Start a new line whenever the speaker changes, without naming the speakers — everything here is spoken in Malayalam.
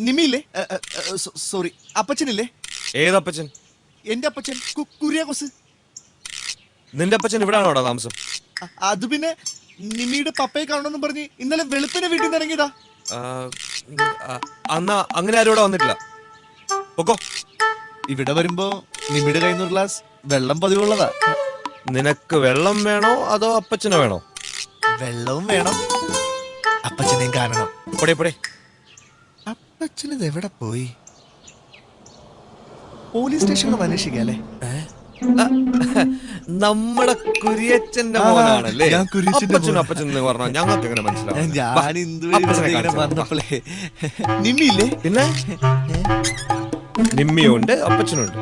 നിമിയില്ലേ? സോറി, അപ്പച്ചനില്ലേ?
ഏതപ്പച്ചൻ?
എന്റെ അപ്പച്ചൻ കുര്യാക്കോസ്.
നിന്റെ അപ്പച്ചൻ ഇവിടാണോടാ താമസം?
അത് പിന്നെ നിമിയുടെ പപ്പയെ കാണണമെന്ന് പറഞ്ഞ് ഇന്നലെ വെളുപ്പിനെ വീട്ടിൽ നിന്ന് ഇറങ്ങിയതാ.
അന്നാ അങ്ങനെ ആരും ഇവിടെ വന്നിട്ടില്ല. പൊക്കോ.
ഇവിടെ വരുമ്പോ നിമിയുടെ കയ്യിൽ നിന്ന് ഗ്ലാസ് വെള്ളം പതിവുള്ളതാ.
നിനക്ക് വെള്ളം വേണോ അതോ അപ്പച്ചനെ വേണോ?
വെള്ളവും വേണം, അപ്പച്ചനെയും കാണണം.
പൊടേ.
അപ്പച്ചനത് എവിടെ പോയി? പോലീസ് സ്റ്റേഷനിൽ അന്വേഷിക്കാല്ലേ?
നമ്മുടെ കുര്യച്ചന്റെ മോനാണല്ലേ?
ഞാൻ കുര്യച്ചന്റെ
അപ്പച്ചനും അപ്പച്ചൻ എന്ന് പറഞ്ഞാൽ ഞങ്ങൾക്ക് എങ്ങനെ മനസ്സിലാവും?
ഞാൻ ഇങ്ങനെ പറഞ്ഞപ്പോഴേ നിമ്മിയില്ലേ?
പിന്നെ നിമ്മിയുണ്ട് അപ്പച്ചനുണ്ട്.